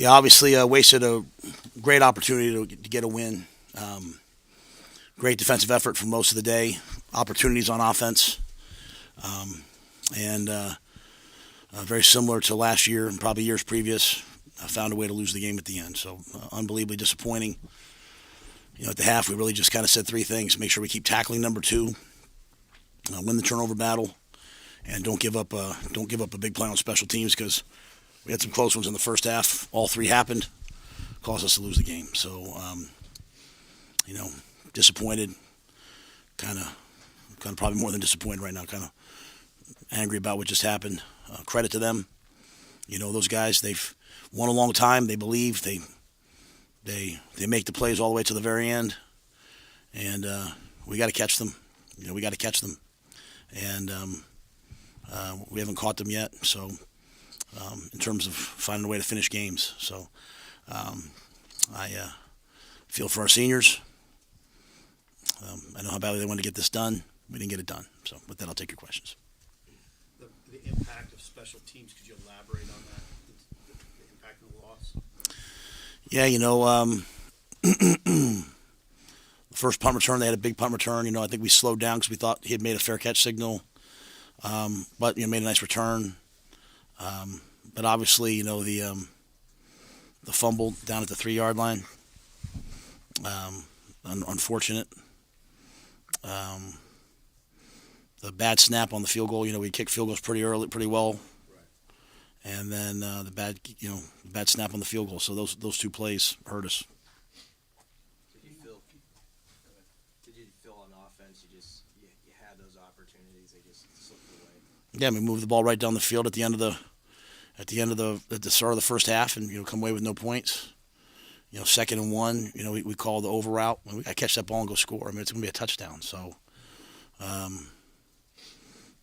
Yeah, obviously wasted a great opportunity to get a win. Great defensive effort for most of the day. Opportunities on offense, and very similar to last year and probably years previous. Found a way to lose the game at the end. So unbelievably disappointing. At the half, we really just kind of said three things: make sure we keep tackling number two, win the turnover battle, and don't give up a big play on special teams because we had some close ones in the first half. All three happened, caused us to lose the game. So, disappointed, kind of probably more than disappointed right now. Kind of angry about what just happened. Credit to them. Those guys, they've won a long time. They believe they make the plays all the way to the very end, and we got to catch them. We got to catch them, and we haven't caught them yet. So, in terms of finding a way to finish games, so I feel for our seniors. I know how badly they wanted to get this done. We didn't get it done. So, with that, I'll take your questions. The impact of special teams. Could you elaborate on that? The impact of the loss. Yeah, the first punt return, they had a big punt return. I think we slowed down because we thought he had made a fair catch signal, but made a nice return. But obviously, the fumble down at the 3-yard line, unfortunate. The bad snap on the field goal. We kicked field goals pretty early, pretty well, right. And then the bad snap on the field goal. So those two plays hurt us. Did you feel on offense you had those opportunities, they just slipped away? Yeah, we moved the ball right down the field at the start of the first half, and come away with no points. 2nd and 1. We call the over route. I catch that ball and go score. It's going to be a touchdown. So,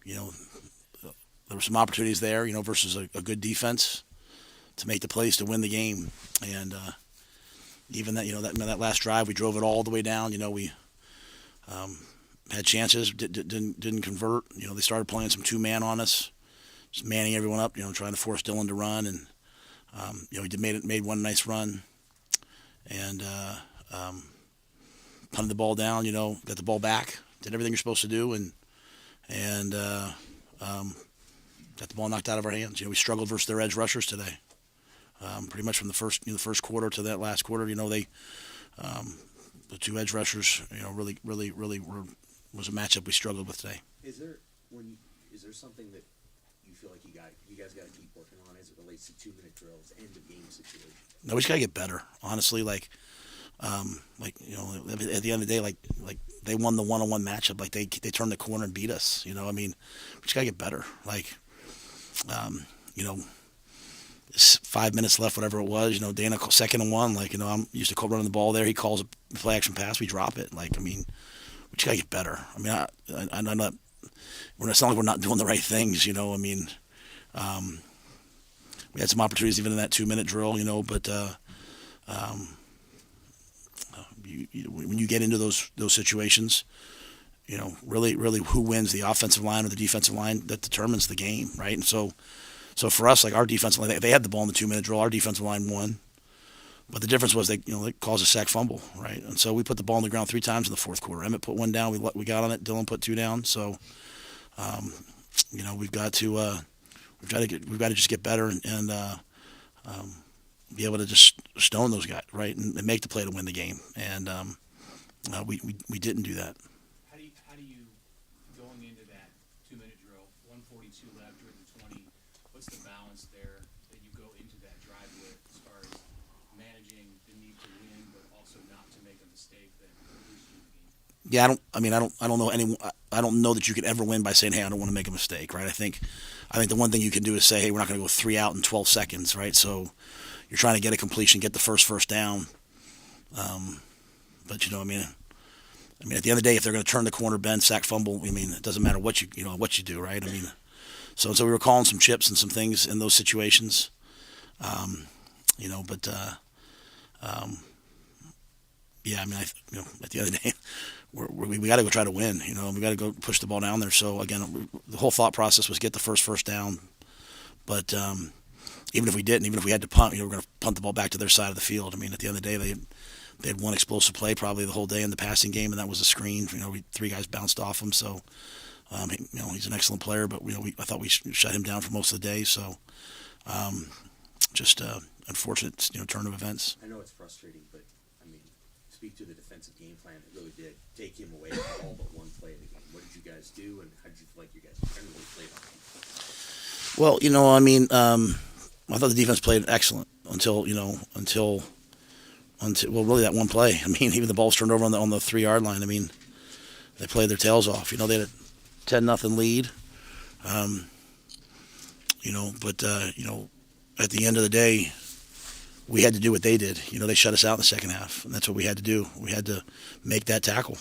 there were some opportunities there. Versus a good defense to make the plays to win the game. And even that, that last drive, we drove it all the way down. We had chances, didn't convert. They started playing some 2-man on us, just manning everyone up. Trying to force Dylan to run, and he made one nice run, and punted the ball down. Got the ball back, did everything you're supposed to do, and got the ball knocked out of our hands. We struggled versus their edge rushers today. Pretty much from the first quarter to that last quarter, the two edge rushers, really was a matchup we struggled with today. Is there something that you feel like you guys got to keep working on as it relates to 2-minute drills, end of game situation? No, we just got to get better. Honestly, at the end of the day, like they won the one-on-one matchup. Like they turned the corner and beat us. We just got to get better. It's 5 minutes left, whatever it was. Dana, 2nd and 1. I'm used to running the ball there. He calls a play action pass. We drop it. We just got to get better. I'm not. It's not like we're not doing the right things. We had some opportunities even in that 2-minute drill. But when you get into those situations, really who wins, the offensive line or the defensive line, that determines the game, right? And so for us, our defensive line, they had the ball in the 2-minute drill. Our defensive line won, but the difference was they caused a sack fumble, right? And so we put the ball on the ground 3 times in the fourth quarter. Emmett put 1 down. We got on it. Dylan put 2 down. So, we've got to just get better and be able to just stone those guys, right, and make the play to win the game. And we didn't do that. How do you going into that 2-minute drill, 1:42 left during the 20? What's the balance there that you go into that drive with, as far as managing the need to win, but also not to make a mistake that will lose you the game? Yeah, I don't know that you could ever win by saying, hey, I don't want to make a mistake, right? I think the one thing you can do is say, hey, we're not going to go 3 out in 12 seconds, right? So you're trying to get a completion, get the first down. But at the end of the day, if they're going to turn the corner, bend, sack, fumble, it doesn't matter what you do, right? So we were calling some chips and some things in those situations, but yeah, at the end of the day, we got to go try to win. We got to go push the ball down there. So again, the whole thought process was get the first down, but even if we didn't, even if we had to punt, we're going to punt the ball back to their side of the field. I mean, at the end of the day, they had one explosive play probably the whole day in the passing game, and that was a screen. Three guys bounced off him, so he's an excellent player, but I thought we shut him down for most of the day. So just unfortunate turn of events. I know it's frustrating, but I mean, speak to the defensive game plan. It really did take him away from all but one play of the game. What did you guys do, and how did you feel like you guys generally played on him? Well, I thought the defense played excellent until really that one play. I mean, even the ball's turned over on the 3-yard line. I mean, they played their tails off. They had a 10-0 lead. But at the end of the day, we had to do what they did. They shut us out in the second half, and that's what we had to do. We had to make that tackle,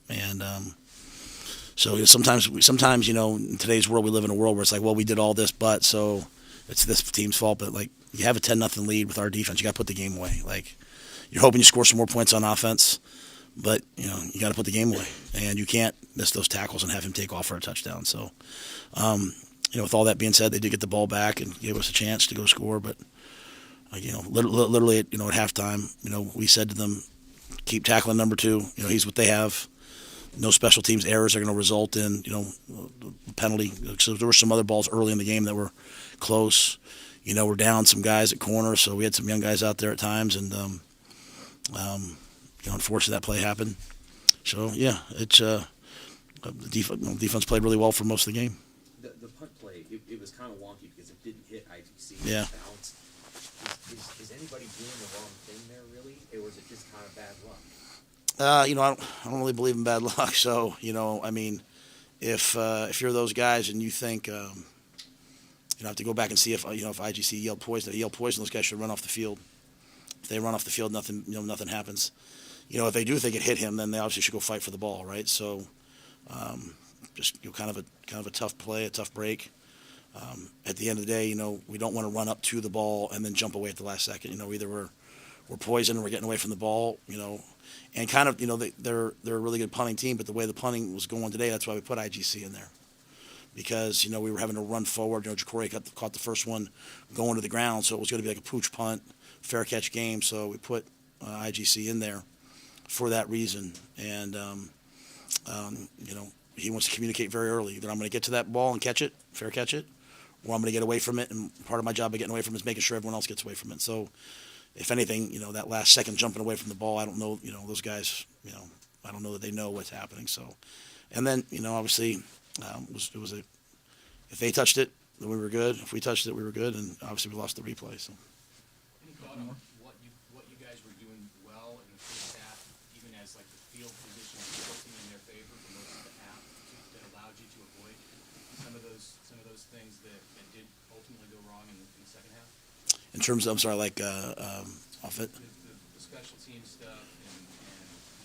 and so sometimes in today's world, we live in a world where it's like, well, we did all this, but so it's this team's fault. But like, you have a 10-0 lead with our defense, you got to put the game away. Like, you're hoping you score some more points on offense, but you got to put the game away, and you can't miss those tackles and have him take off for a touchdown. So, with all that being said, they did get the ball back and gave us a chance to go score. But literally, at halftime, we said to them, keep tackling number 2. He's what they have. No special teams errors are going to result in a penalty. So there were some other balls early in the game that were close. We're down some guys at corner, so we had some young guys out there at times, and unfortunately that play happened. So yeah, it's the defense played really well for most of the game. The punt play, it was kind of wonky because it didn't hit IGC. Yeah. Balance. Is anybody doing the wrong thing there, really, or was it just kind of bad luck? I don't really believe in bad luck. So if you're those guys and you think I have to go back and see if IGC yelled poison. If they yelled poison, those guys should run off the field. If they run off the field, nothing happens. If they do think it hit him, then they obviously should go fight for the ball, right? So, just kind of a tough play, a tough break. At the end of the day, we don't want to run up to the ball and then jump away at the last second. Either we're poisoned, or we're getting away from the ball. And kind of they're a really good punting team, but the way the punting was going today, that's why we put IGC in there. Because we were having to run forward. Jacory caught the first one going to the ground, so it was going to be like a pooch punt, fair catch game. So we put IGC in there for that reason. And he wants to communicate very early. Either I'm going to get to that ball and catch it, fair catch it, or I'm going to get away from it. And part of my job of getting away from it is making sure everyone else gets away from it. So if anything, that last second jumping away from the ball, I don't know. Those guys, I don't know that they know what's happening. So, and then obviously. If they touched it, then we were good. If we touched it, we were good, and obviously we lost the replay. So. Any thought on what you guys were doing well in the first half, even as like the field position was working in their favor for most of the half, that allowed you to avoid some of those things that did ultimately go wrong in the second half? In terms of, I'm sorry, like off it. The special team stuff, and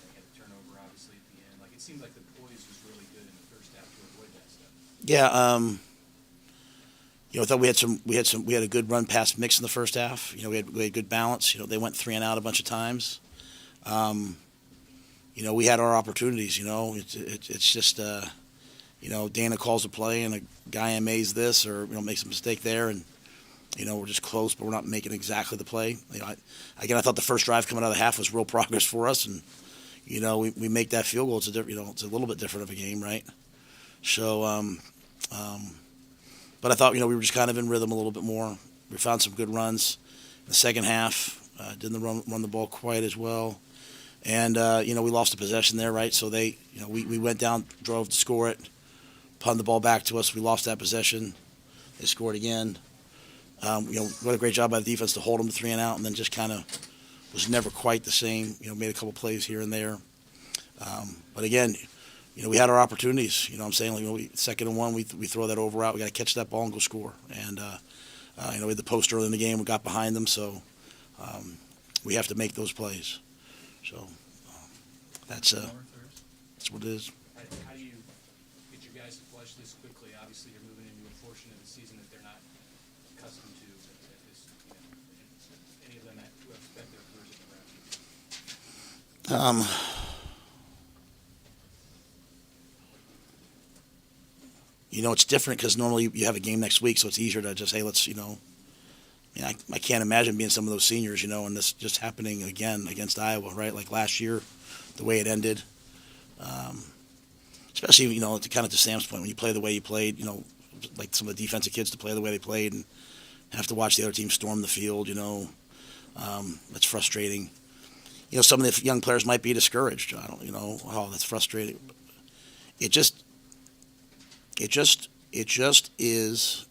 they had a turnover obviously at the end. Like, it seemed like the poise was really good in the first half to avoid that stuff. Yeah, I thought we had a good run pass mix in the first half. We had good balance. They went 3 and out a bunch of times. We had our opportunities. It's just Dana calls a play and a guy amazes this or makes a mistake there, and we're just close, but we're not making exactly the play. I thought the first drive coming out of the half was real progress for us, and we make that field goal. It's a little bit different of a game, right? So. But I thought, we were just kind of in rhythm a little bit more. We found some good runs in the second half. Didn't run the ball quite as well. And, we lost a possession there, right? So we went down, drove to score it, punted the ball back to us. We lost that possession. They scored again. What a great job by the defense to hold them to 3 and out, and then just kind of was never quite the same. Made a couple plays here and there. But again, we had our opportunities. I'm saying, like, 2nd and 1, we throw that over out. We got to catch that ball and go score. And we had the post early in the game. We got behind them, so we have to make those plays. So that's what it is. How do you get your guys to flush this quickly? Obviously, you're moving into a portion of the season that they're not accustomed to. At this, any of them who have spent their careers at Nebraska. It's different because normally you have a game next week, so it's easier to just, hey, let's I can't imagine being some of those seniors, and this just happening again against Iowa, right? Like last year, the way it ended. Especially, to kind of to Sam's point, when you play the way you played, like some of the defensive kids to play the way they played and have to watch the other team storm the field, that's frustrating. Some of the young players might be discouraged. I don't, oh, that's frustrating. It just is,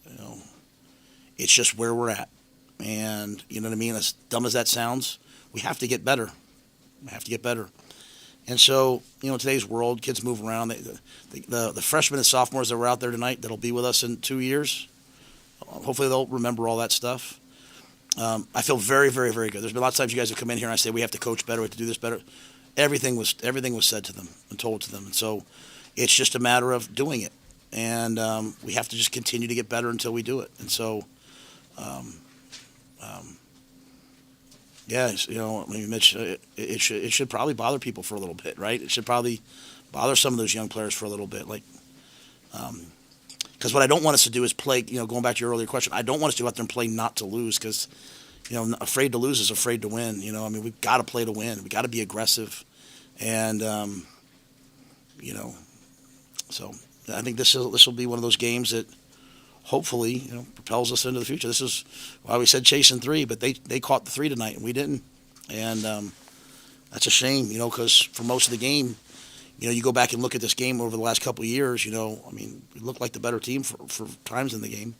it's just where we're at. And, you know what I mean? As dumb as that sounds, we have to get better. We have to get better. And so, in today's world, kids move around. The freshmen and sophomores that were out there tonight that'll be with us in 2 years, hopefully they'll remember all that stuff. I feel very, very, very good. There's been lots of times you guys have come in here and I say we have to coach better, we have to do this better. Everything was said to them and told to them. And so it's just a matter of doing it. And we have to just continue to get better until we do it. And so, yeah, Mitch, it should probably bother people for a little bit, right? It should probably bother some of those young players for a little bit, because what I don't want us to do is play. Going back to your earlier question, I don't want us to go out there and play not to lose, because afraid to lose is afraid to win. We've got to play to win. We got to be aggressive, and so I think this will be one of those games that hopefully, propels us into the future. This is why we said chasing 3, but they caught the 3 tonight and we didn't. And that's a shame, because for most of the game, you go back and look at this game over the last couple of years, we looked like the better team for times in the game.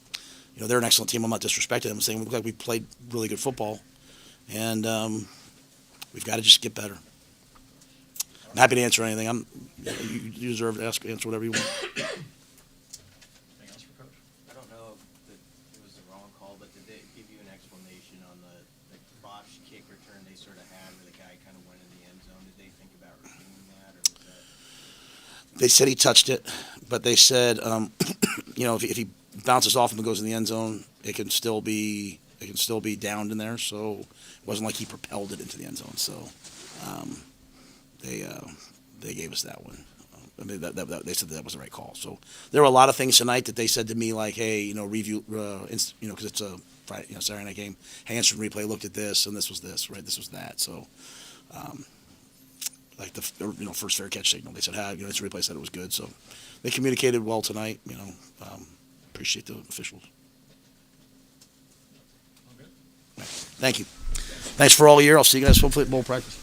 They're an excellent team. I'm not disrespecting them. I'm saying we look like we played really good football. And we've got to just get better. I'm happy to answer anything. You deserve to answer whatever you want. I don't know if it was the wrong call, but did they give you an explanation on the botched kick return they sort of had where the guy kind of went in the end zone? Did they think about redeeming that, or was that? They said he touched it, but they said, if he bounces off him and goes in the end zone, it can still be downed in there. So it wasn't like he propelled it into the end zone. So they gave us that one. They said that was the right call. So there were a lot of things tonight that they said to me, like, hey, review, because it's a Friday, Saturday night game. Hey, instant replay looked at this, and this was this, right? This was that. So, like the first fair catch signal, they said, instant replay said it was good. So they communicated well tonight. Appreciate the officials. Okay. Thank you. Thanks for all year. I'll see you guys hopefully at bowl practice.